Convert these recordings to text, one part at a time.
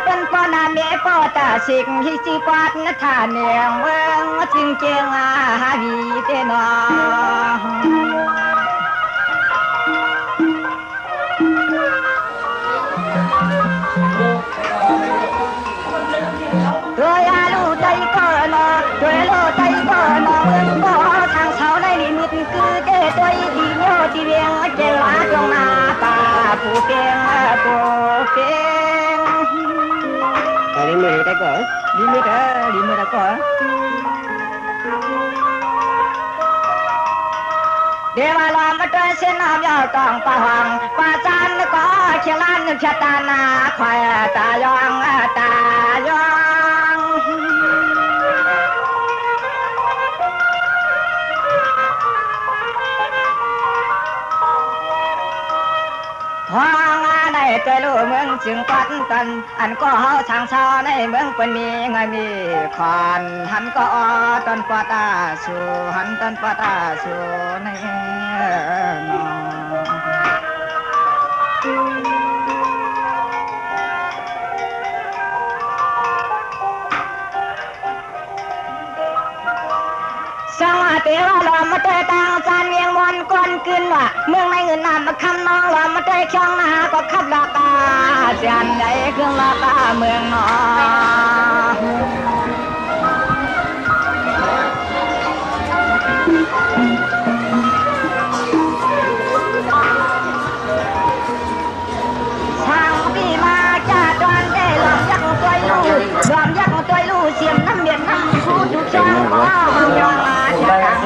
เป็นปอนาเมปอตาสิงฮิจิปัดนทานเนียงเมืองจึงเจียงอาหาวีเตนอตัวยาลูใจก็นอตัวโลใจก็นอเมืองก็ทางเสาในลิมิตคือเกตัวดีโยที่เวียงเจลาจงนาตาผู้เพียงผู้เพียงlimit ko limit ko dewa lam trai sen nam yao tong pa hoàng pa chan ko khilan chatana khoi ta yong hoàngในใจลูเมืองจึงปัดกันอันก็เฮาทางชาวในเมืองเป็นมีไงมีขอนหันก็ต้นปอตาสู่หันต้นปอตาสู่ในนอสวัสดีว่าเรามาเจอต่างจานเวียงมอนก้อนขึ้นว่าเมืองในเงินนำมาคำน้องเรามาเจอช่องนาก็ขับลากาเสียนใหญ่เครื่องลากาเมืองนอทางพี่มาจากตอนได้หลอมยักษ์ตัวลูหลอมยักษ์ตัวลูเสียมน้ำเบียนน้ำคู่ทุกช่องก็ยอมมาจาก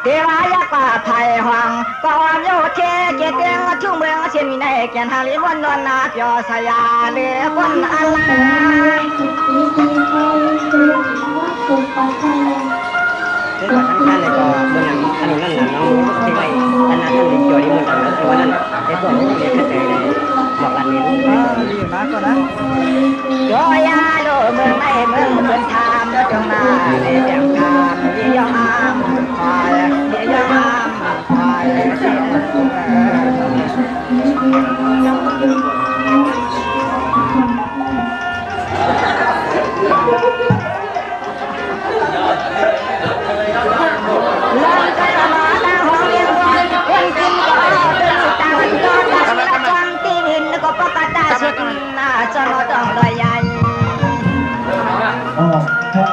เทวายาป่าไผ่หวังก็อมโยเทเกเตียงชุ่มเมืองเชียนวินัยเกียนหาลิวันนวลนาเปียวสยาเลือบนอะไรคือก่อนทั้งท่านเลยก็บนหลังถนนนั่นหลังน้องที่ไปอันนั้นท่านจอดีมันต่างแล้วแต่ว่านั้นไอ้พวกนี้เรียนเข้าใจเลยบอกกันนี้ดีมากกว่านะยอยาโลเมืองไม่เมืองเมืองทามจงนาเรียงทามยี่ยอมคอยยี่ยอมคอยลองใจมาตาห้องเลี้ยงบอลคนกินก็ตื่นตาวันก็ตาละจังตีวินก็ปกตาสุดน่าจะมาต้องรอยใหญ่พก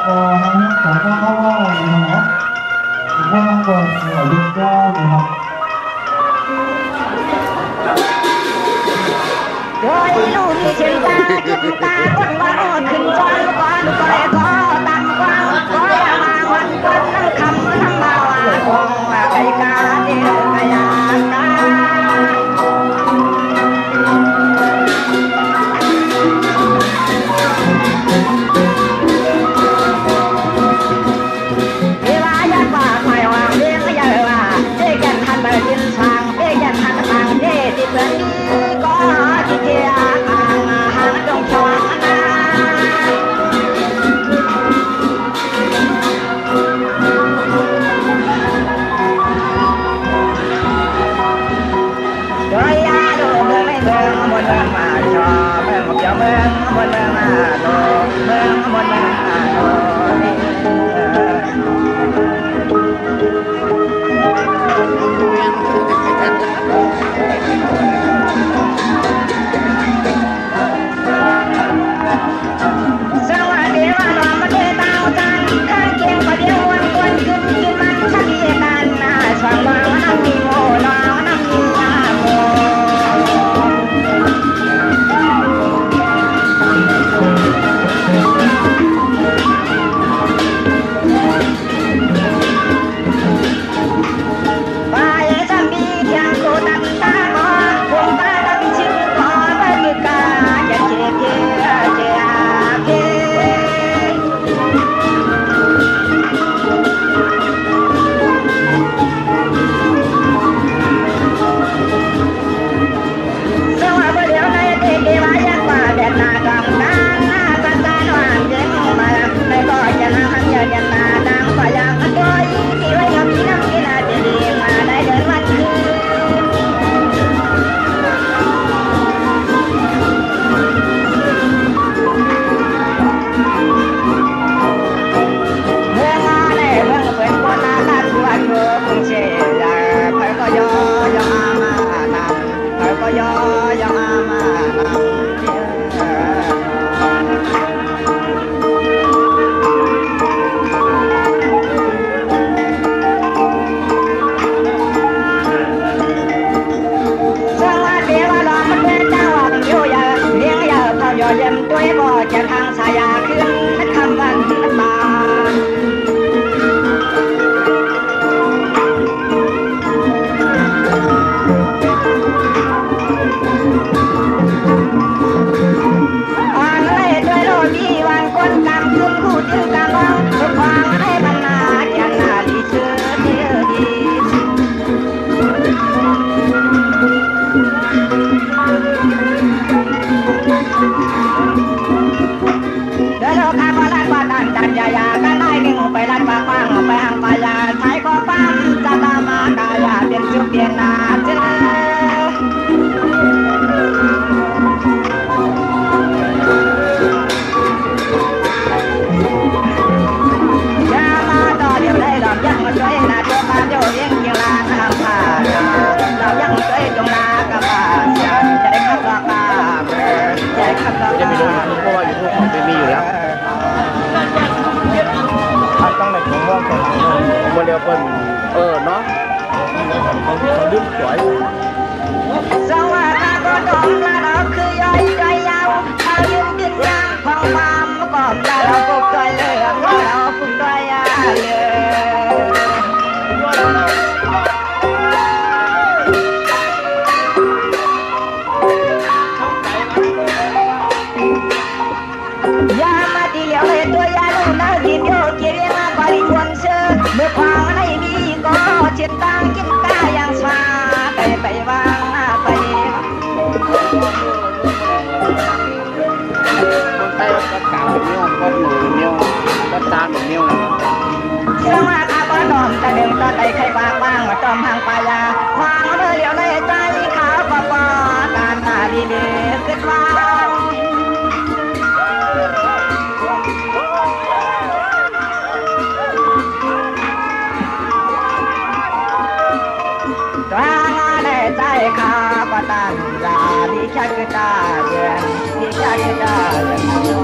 นะขอก็เข้าว่านะครับว่าก่อนดึงก็นะครับโดยลูกมีเชิงตาขึ้นตาคนว่าขึ้นจอนก่อนก็เลยก็ตั้งกว้างก็อย่ามาวันก้นนั่งคำนั่งมาว่าคงว่าใครกาเดียวกายากาเทวายาป่าไผ่หวังเลี้ยงยาว่าเด็กกันทันเบอร์จินช่างเด็กกันทันต่างเด็กที่เพื่อนดีก็ที่เทียหางจงชวางนา มาเรียกเพิ่นเนาะเขาดึงสวย สวัสดีก็ดองละเราคือย่อยใจยาวเอายืนยืนยางฟังความก่อนละเราปุกใจเลยเราปุกใจยามาดีเหลียวเลยตัวยาลูกนะดินโยเกี่ยวมาบริจวนเชื่อเมื่อความไม่มีก็เช็ดตากินตาอย่างสวาไปวางไปคนไทยก็กาบนิ้วก็หนูนิ้วก็ตานิ้วเชื่อว่าข้าก็นอมแต่เดินต่อใจใครบ้างบ้างว่าจอมทางปายาควางเมื่อเหลียวในใจขาวปะปอการตาดีเดือดขึ้นมาใจข้าปตันลาดิฉันก็ตาเดือนดิฉันก็ตาเดือ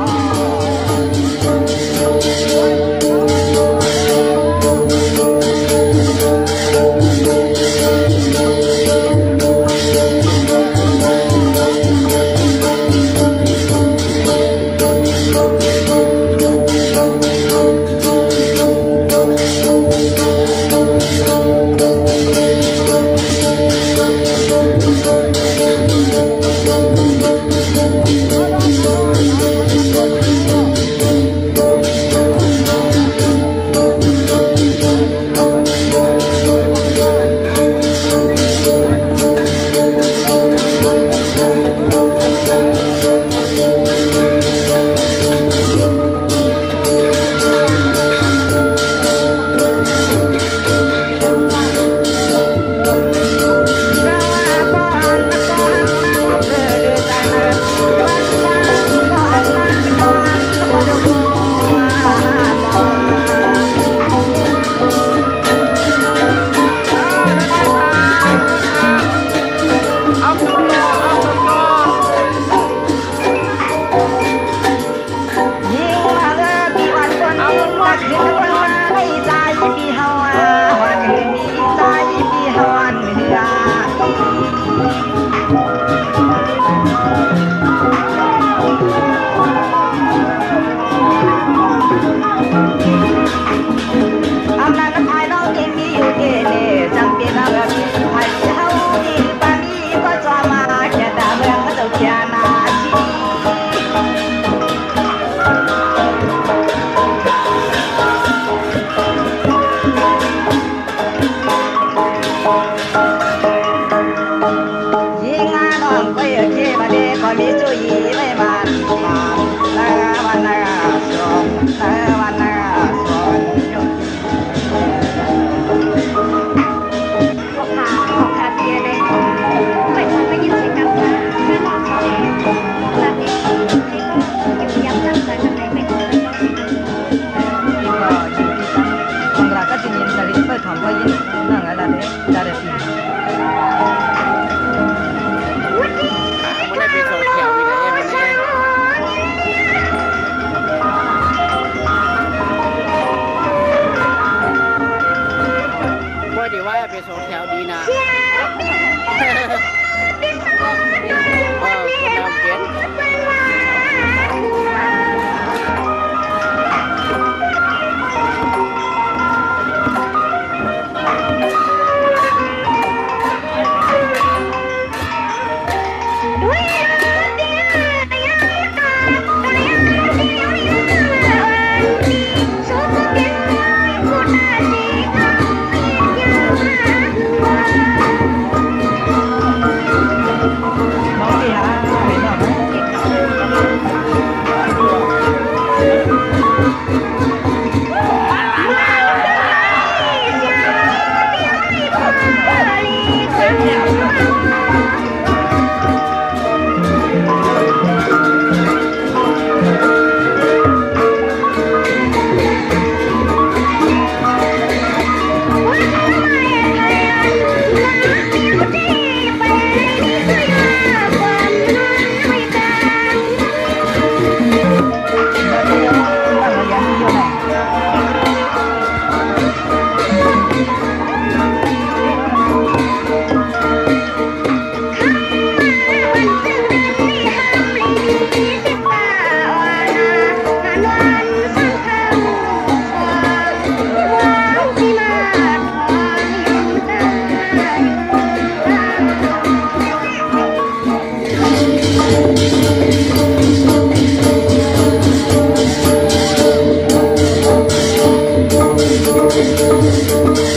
เ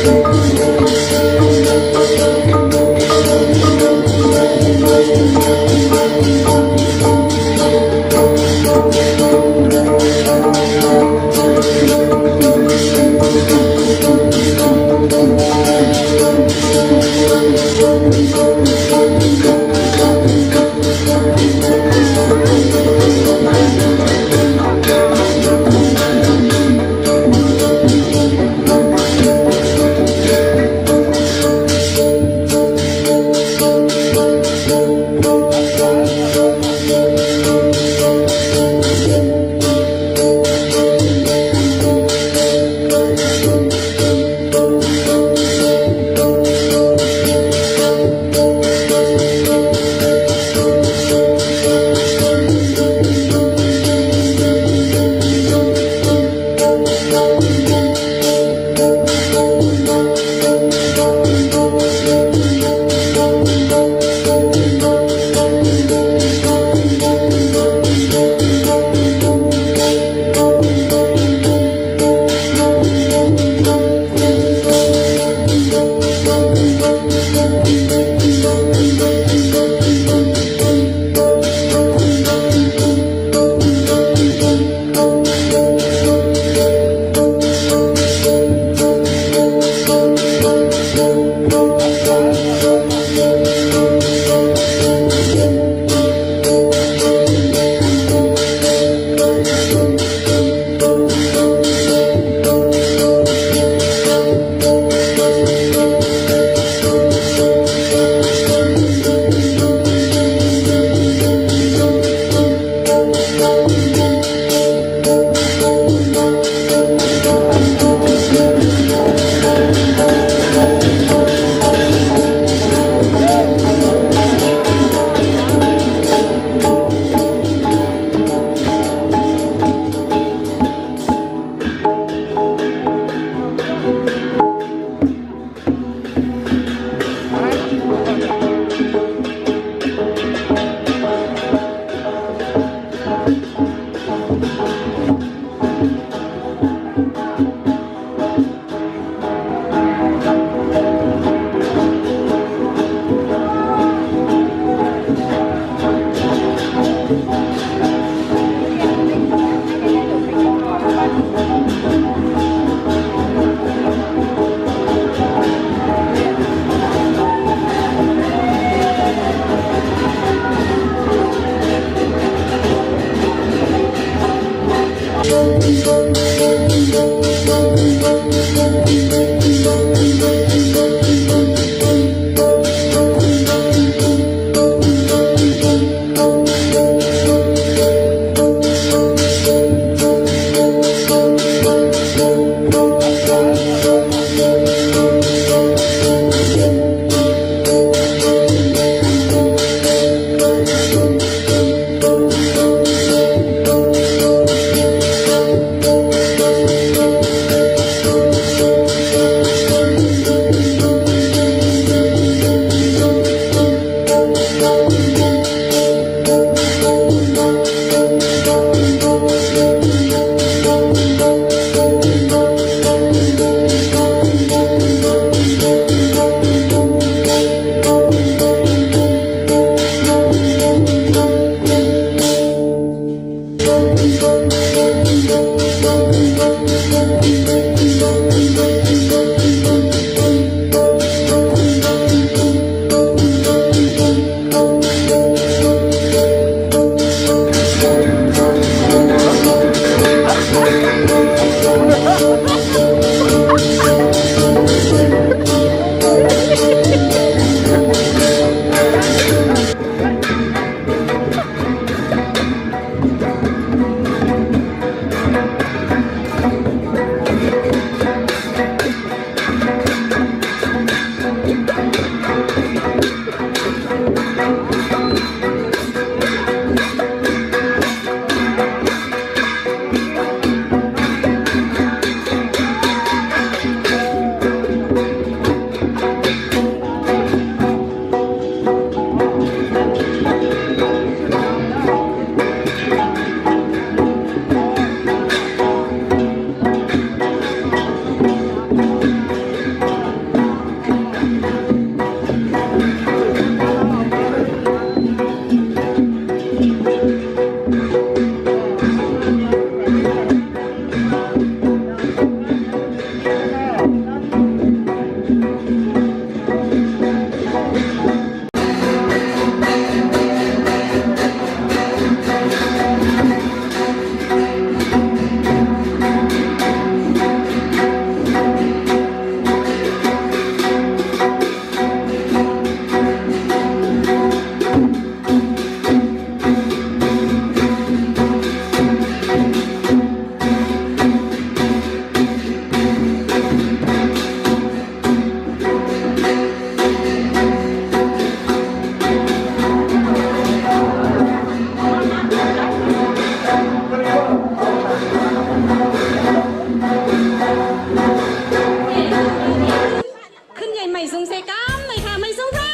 ส่งเซกัมหน่อยค่ะไม่สู้ค่ะ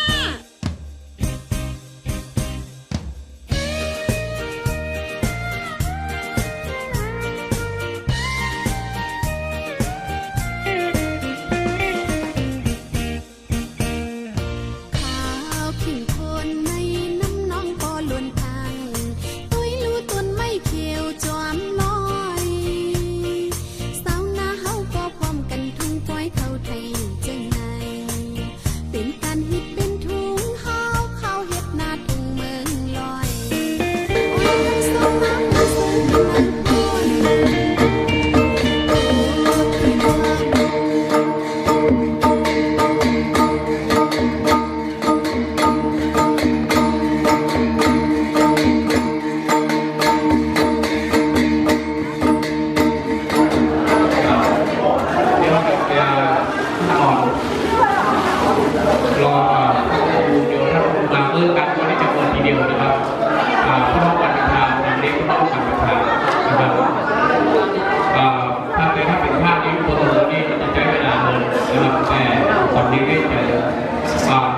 ข้าวขิงคนในน้ำน้องปอล้วนพังตุ้ยรู้ตนไม่เขียวจอมลอยสาวนาเฮาก็พร้อมกันทุ่งป้อยเข้าไทยจังไงเป็นการฮิตเป็นทุ่งเฮาเข้าเฮ็ดนาทุ่งเมืองลอยโอ้ยสาวน้ำมาส่งนังปอยโอ้ที่ว่า รอเดี๋ยวถ้ามาเมื่อกันก็ได้จะเปิดทีเดียวนะครับผู้ต้องการทางนำเด็กผู้ต้องการทางนะครับถ้าเป็นภาพนี้ตัวนี่จะใช้เวลาเลยนะครับแต่ตอนนี้ได้เจอ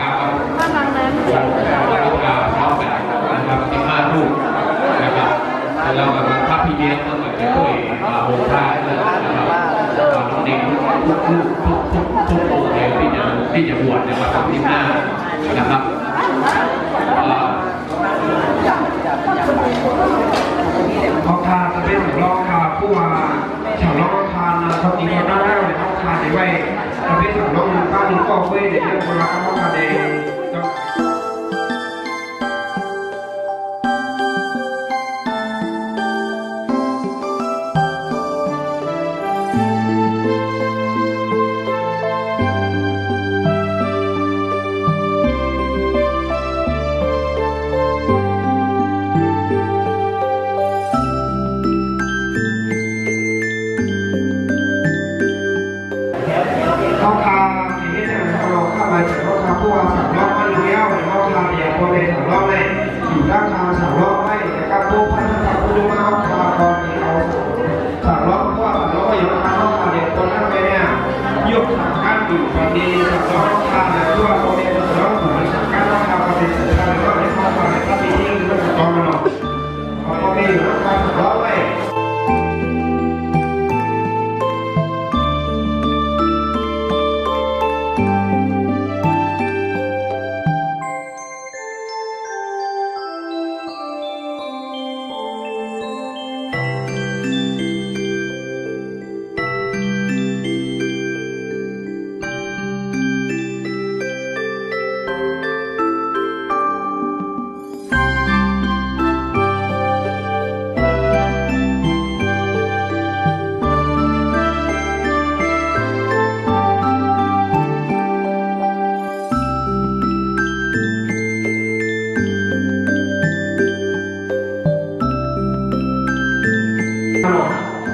การรับการพร้อมกันนะครับ15รูปนะครับเรากำลังภาพพีเดียก็เหมือนจะด้วยโฮมท่านะครับน้องเด็กทุกโรงเรียนที่จะบวชนะครับที่หน้านะครับเขาทานจะเป็นรองคาผู้ว่าฉลองทานเขาตีกันได้เลยเขาทานได้ไว้จะเป็นฉลองก้าวหนึ่งก็เว้ยเดี๋ยวเวลาเขาทานเองเขาทานอย่างนี้เนี่ยเราเข้าไปจากเขาทานผู้ว่าสั่งรอบไม่เลี้ยวเขาทานอย่างคนเป็นสั่งรอบเลยอยู่ด้านทางสั่งรอบไม่แต่การผู้พันสั่งผู้ดูมาเขาทานตอนนี้เขาสั่งรอบเพราะว่าสั่งรอบไม่อยู่ทางเขาทานอย่างคนนั้นไปเนี่ยยกสั่งการอยู่ตอนนี้สั่งรอบทานเนี่ยผู้ว่าคนเป็นสั่งรอบผมสั่งการต้องทำประเด็นสั่งการก็ได้เข้ามาถ้ามีที่ก็จะต้องมาหน่อยเขาไม่อยู่ทางสั่งรอบไม่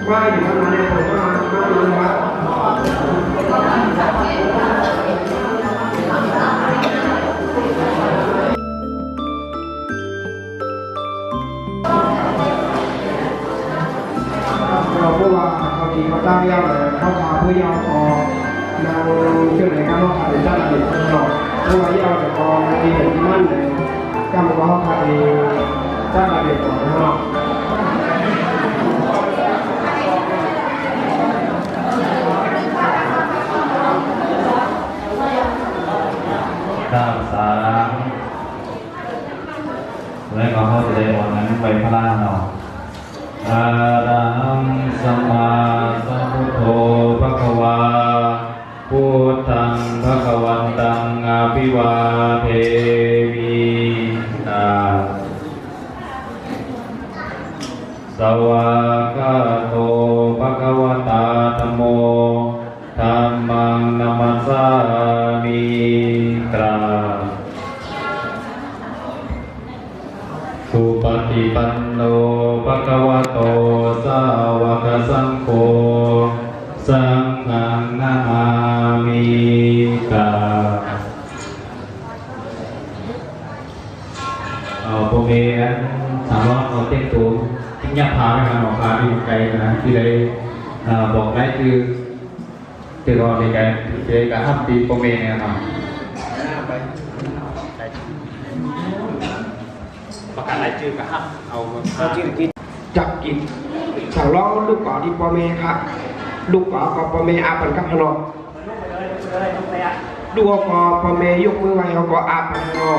ว่าอยู่ทางนั้นเนี่ยผมก็มาดูวัดเราพูดว่าเขาดีเขาตั้งยาวเลยเขาพาเพื่อยาวพอนางเชื่อในการเขาขาดด้านอดีตหรอกเพราะว่ายาวแต่พอดีเห็นมั่นเลยก็บอกว่าเขาขาดด้านอดีตก่อนเนาะข้ามสามแล้วก็เขาจะได้หมดนั้นไปพระราเนาะอะระหังสัมมาสัมพุทโธภควาพุทธังภควันตังอภิวาเทมิสวากาโตภควตาธัมโมธัมมังนัมสสามิกราบสุปฏิปันโนภควโตสาวกสังโฆสังฆังนามามิกราบพวกนี้ถามว่าเต็มตัวที่ยักพาไปงานหมอปลาที่ไกลนะที่ได้บอกได้คือ từ đó thì cái cả hấp tí của mình này nào ประกาศรายชื่อกับฮับเอา จับกินสาวล้อลูกก่อที่พ่อแม่ครับลูกก่อกับพ่อแม่อาปันกับพนอลูกก่อพ่อแม่ยกมือไหว้เขาก็อาปันพนอ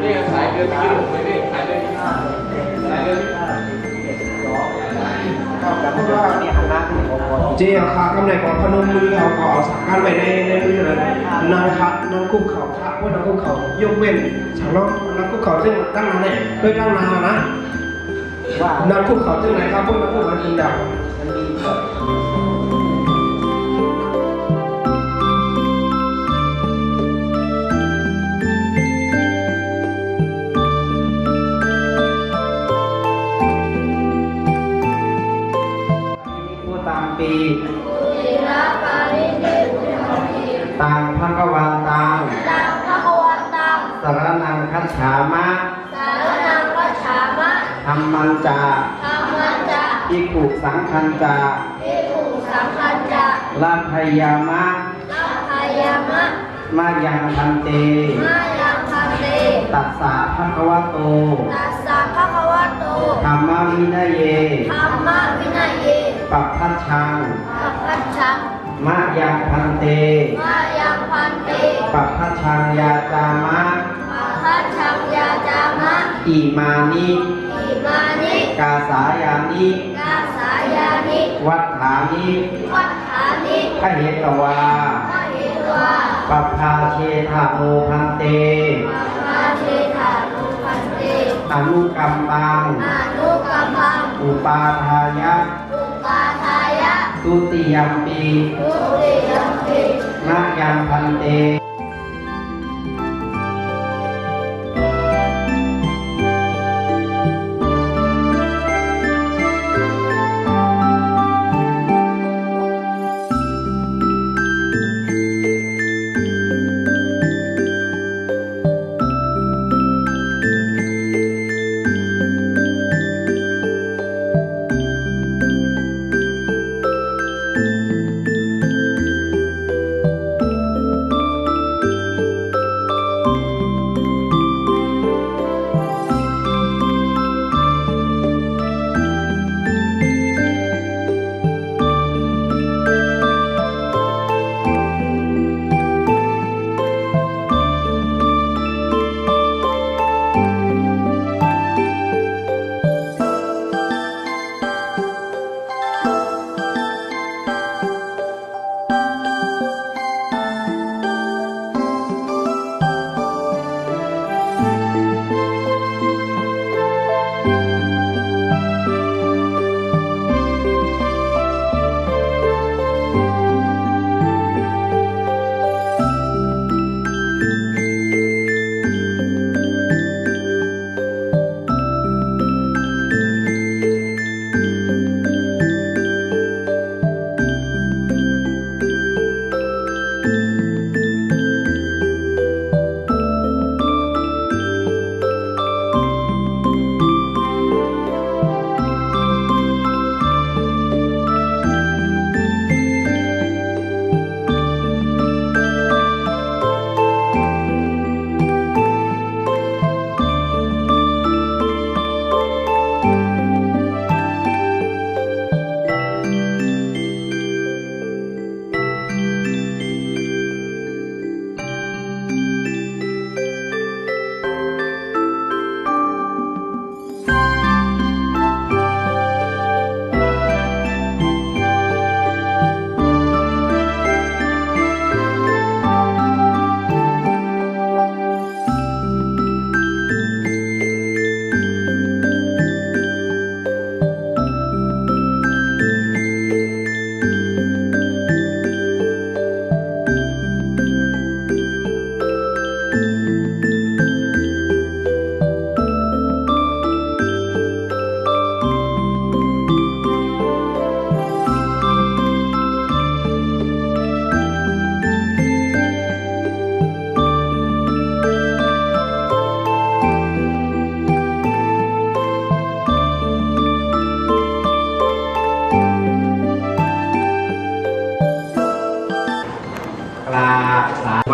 นี่สายเดินที่ผมไม่ได้สายเดินสายเดิน เจ้าค่ะกำไรของพนมมือเขาก็เอาสักการไว้ในมือเลยนางคัดนางคุกเขาค่ะพวกนางคุกเขายกเว้นสาวล้อนางคุกเขาซึ่งตั้งนานเนี่ยโดยตั้งนานนะนางคุกเขาซึ่งไหนครับพวกนางคุกเขาจริงจัง ผู้ตามปีต่างพระกวันตังสารนังคัจฉามะธรรมันจาภิกขุสังฆันจาลาภยามะมายังพันเตตัสสะภะคะวะโตธรรมวินัยเยปัพพัชชังมะยังพันเตปัพพัชชังยาจามะอิมานิกาสายานิวัฏฐานิขเหตวาปัพพาเชธาโมพันเตอนุกัมปังอุปาทายะทุติยัมปีมะยังพันเต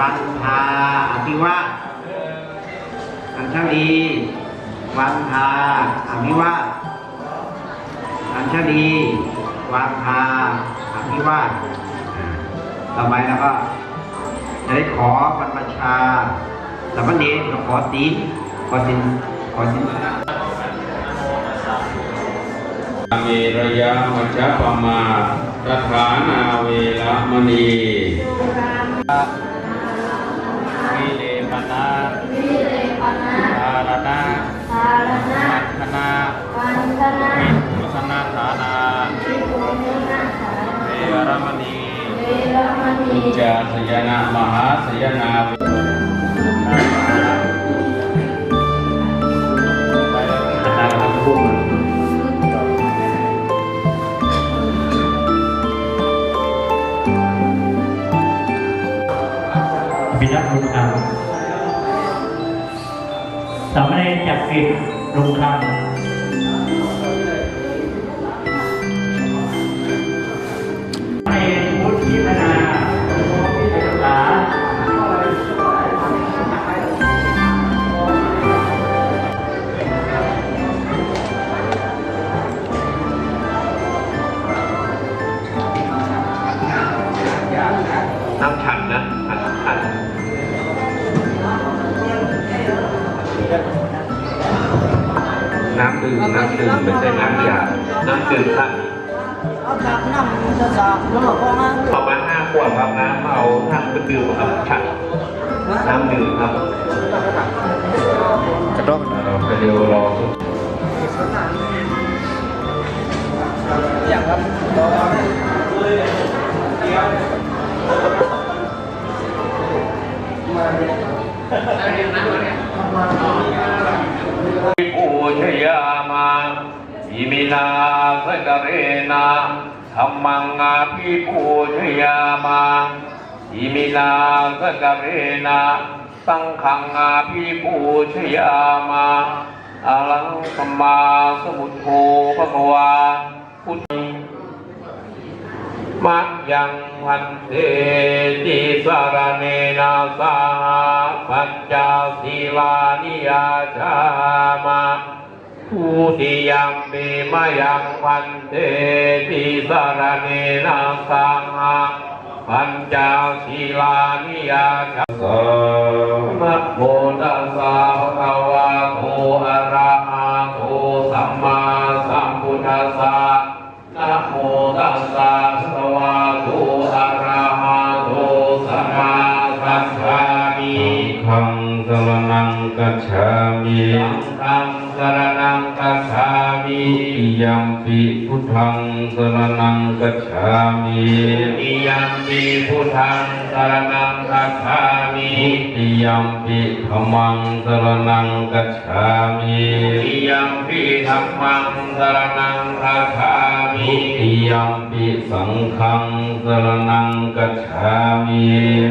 วันทาอภิวาทอัญชลีวันทาอภิวาทอัญชลีวันทาอภิวาทต่อไปแล้วก็จะได้ขอบรรพชาสามเณรขอศีลขอศีลเมรยามัจจปมาตถานาเวรมณีวิเลปนาทารณะวันธนาวิมุสนาฐานาเวรมณีอุจจาสยนามหาสยนาบิดาบุญธรรมสามเณรจักริดลุงคำในพุทธิพนาศึกษาน้ำฉันนะฉันน้ำดื่มไม่ใช่น้ำยาน้ำดื่มครับประมาณ5 ขวดครับน้ำเอาทั้งเป็นดื่มครับฉันน้ำดื่มครับกระดกไปเร็วรออย่างครับปูชยามาอิมินาสกเรนะธรรมังอาภิปูชยามาอิมินาสกเรนะสังฆังอาภิปูชยามาอลังสัมมาสัมพุทโธภควาพุทธิมัจยังพันเตติสารเนนะสาปัญจศีลานิยาจามาทุติยัมปิมายังพันเตติสารเนนะสาปัญจศีลานิยาจานะโมตัสสะภะคะวะโตอะระหะโตสัมมาสัมพุทธัสสะนะโมตัสสะภะคะวะโตอะระหะโตสัมมาสัมพุทธัสสะขังสรนังกัจฉามิ สังฆังสรณังคัจฉามิ อิยัมปิพุทธังสรนังกัจฉามิ อิยัมปิพุทธังสรณังคัจฉามิ อิยัมปิธัมมังสรนังกัจฉามิ อิยัมปิธัมมังสรณังคัจฉามิ อิยัมปิสังฆังสรนังกัจฉามิ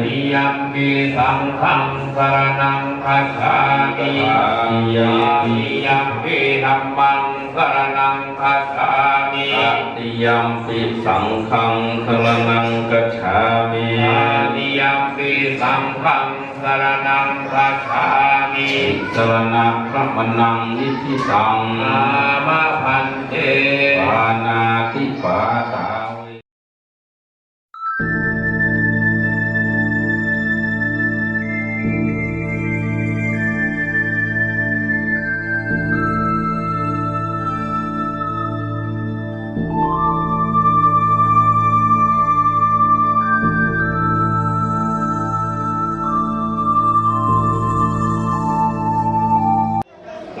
อิยัมปิสังฆังสรณังคัจฉามิ อิยัมปิ ธัมมังสรณังคัจฉามิ อิยัมปิสังฆังสรนังกัจฉามิ อิยัมปิสังฆังสรณังคัจฉามิ สรณะพระมนังนิธิตัง อามะพันเต ปานาติปาตา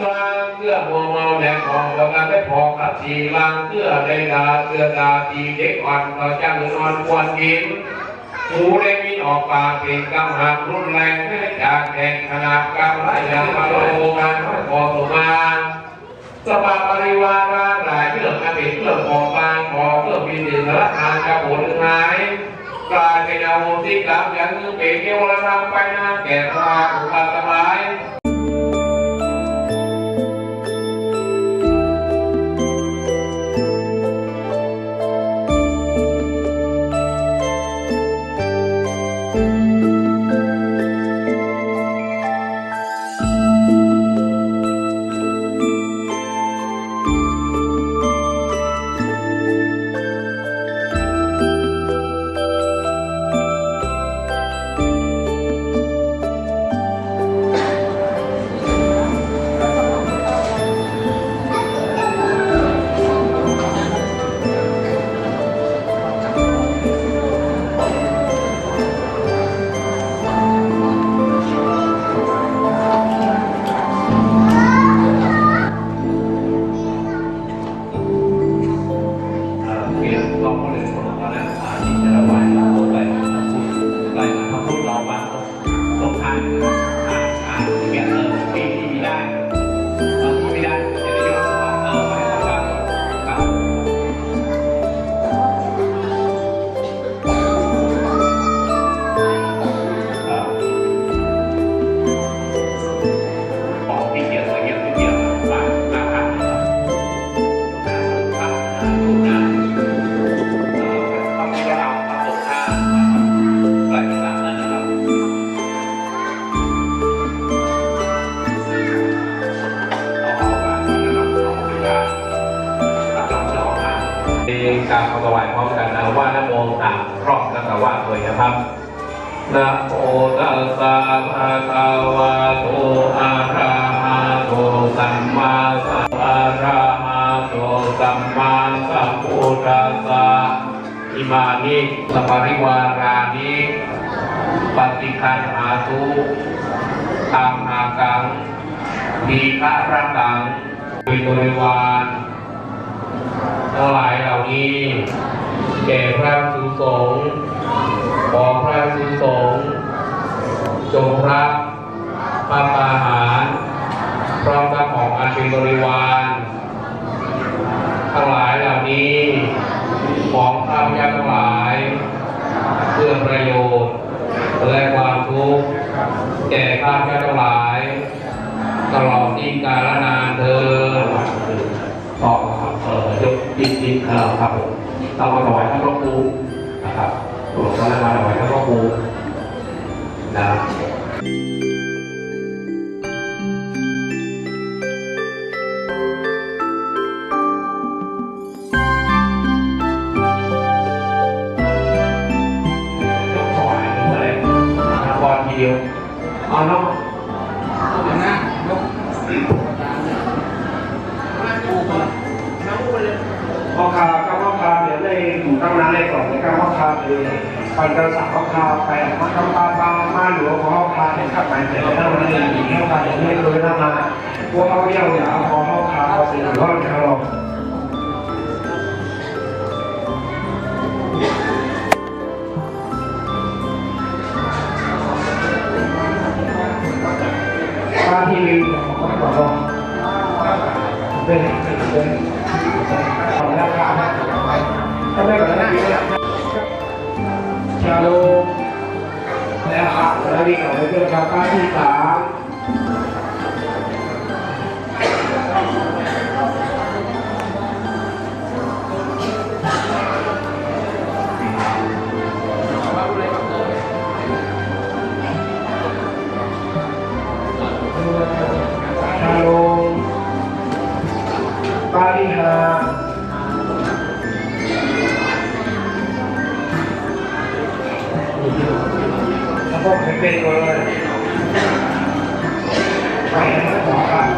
เว ลางเสื้อมัวเมาแดงทองกำลังได้พอกับสีลางเสื้อได้ดาเสื้อดาสีเด็กอ่อนก็จังนอนควรกินหูได้มีออกปากเป็นกำหักรุนแรงไม่จากแข่งขนาดกำไรอย่างมาโลกันพอสุมาสบายบริวารร่างหลายเรื่องอดีตเรื่องของบางขอเพื่อมีสิ่งละทานกระผลหายกลายเป็นอาวุธที่กลับอย่างนึงเป็นเกี่ยวกับทางไปหน้าแก่ตาอุปาสบาย กันนะว่านะโมตามครอบแล้วก็ว่าด้วยนะครับนะโมตัสสะภะคะวะโตอะระหะโตสัมมาสัมพุทธัสสะอิมานิสปริวารานิปฏิคันหาตุตัมหากังทีฆะระกังบริวารทั้งหลายเหล่านี้แก่พระสุสงฆ์ขอพระสุสงฆ์จงรับพระอาหารพร้อมกับของอันเป็นบริวารทั้งหลายเหล่านี้ของข้าพเจ้าทั้งหลายเพื่อประโยชน์และความทุกข์แก่ข้าพเจ้าทั้งหลายตลอดที่กาลนานเทอญก็ยกดิบครับผมเรามาถวายพระพุทธรูปนะครับหลวงพ่อมาถวายพระพุทธรูปนะเดียวเอาเนาะนะยกพ่อคากับพ่อคาเดี๋ยวในอยู่ตั้งนานเลยก่อนในการพ่อคาเลยปันกระสับพ่อคาไปมาทำปลามาหลวงพ่อคาในขับไปเสร็จแล้วมันเลยอีกพ่อคาอย่างนี้เลยนะมาพวกเขาเยี่ยวเนี่ยเอาพ่อคาเอาสิ่งที่ว่าเขาลองที่มีของต่อรองเป็นของราคาก็ไม่ก่อนหน้านี้ชาโลแล้วครับแล้วมีของเรื่องการป้าที่3ปาริหาพวกเป็นตัวเลยไปแล้วต่อกัน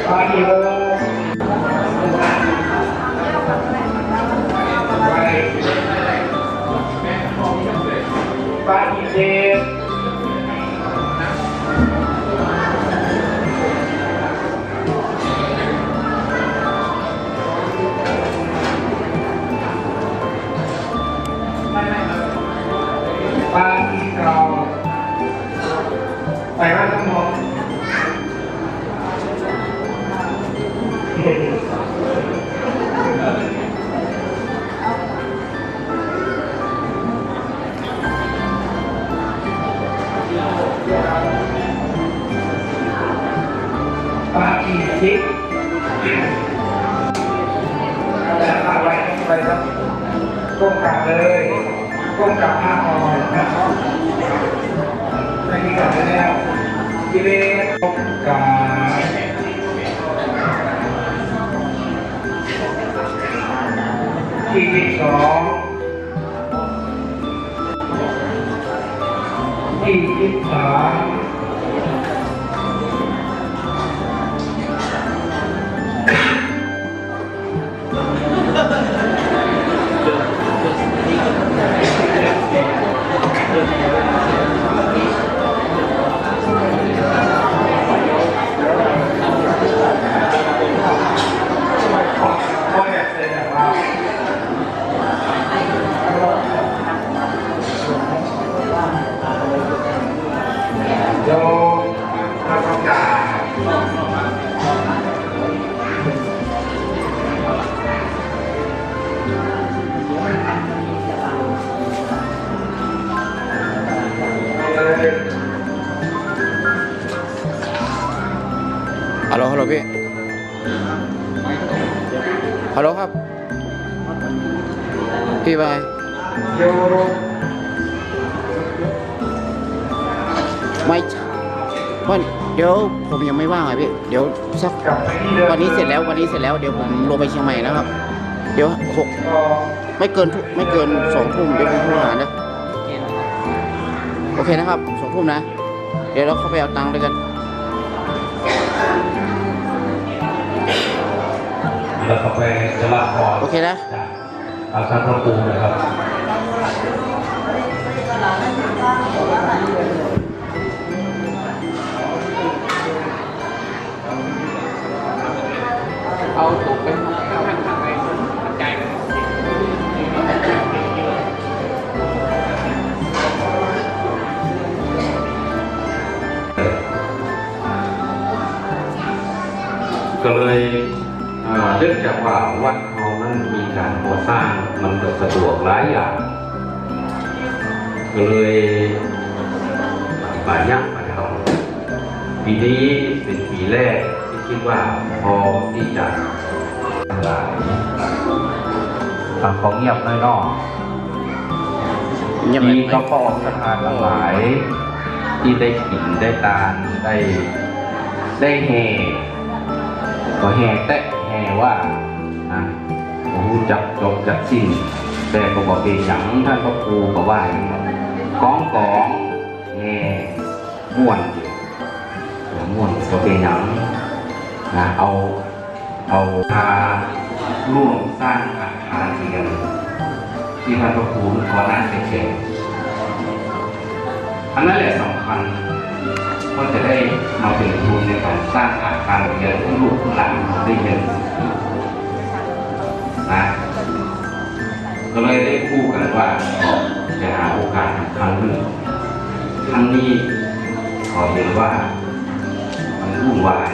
ปาริโอปาริเจปาที่เราไปบ้านทั้งหมดปาที่สิบแล้วพาไปครับก้มกราบเลยก้มกราบผ้าอ่อนนะครับไม่มีกราบแล้วกิเลสก้มกราบที่12ที่13โยพระพุทธเจ้าฮัลโหลฮัลโหลพี่ฮัลโหลครับพี่บายไม่วันเดี๋ยวผมยังไม่ว่างอ่ะพี่เดี๋ยวสักวันนี้เสร็จแล้วเดี๋ยวผมลงไปเชียงใหม่นะครับ เดี๋ยวไม่เกิน2 ทุ่มเดี๋ยวผมโทรหานะโอเคนะครับ2 ทุ่มนะเดี๋ยวเราเข้าไปเอาตังค์ด้วยกัน แล้วก็ไปจะรับพร โอเคนะ อาจารย์พระครูนะครับ เอาตุกไปข้างในใจเลย ก็เลยเนื่องจากว่าวัดเรานั้นมีการก่อสร้างมันก็สะดวกหลายอย่างก็เลยมายักมาทำปีนี้เป็นปีแรกที่คิดว่าพอที่จะทำลายของเงียบน้อยนอกมีกระป๋องสถานทั้งหลายที่ได้กินได้ตาลได้แห่ก็แห่แต่แห่ว่ารู้จักจบจักสิ้นแต่ก็บอกเป็นอย่างท่านพระครูก็ว่าอย่างนั้นกองแห่ม่วนอยู่ม่วนก็เป็นอย่างเอาพาร่วมสร้างอาคารเรียนที่ท่านพระครูก่อนนั้นเป็นเก่งอันนั้นแหละสำคัญก็จะได้มาเป็นทุนในการสร้างอาคารเรียนให้ลูกหลานได้เรียนนะก็เลยได้คู่กันว่าจะหาโอกาสครั้งหนึ่งครั้งนี้ขอเห็นว่ามันวุ่นวาย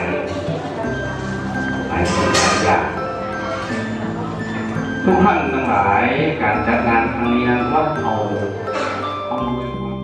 หลายสิ่งหลายอย่างทุกท่านทั้งหลายการจัดงานครั้งนี้นั้นว่าเอา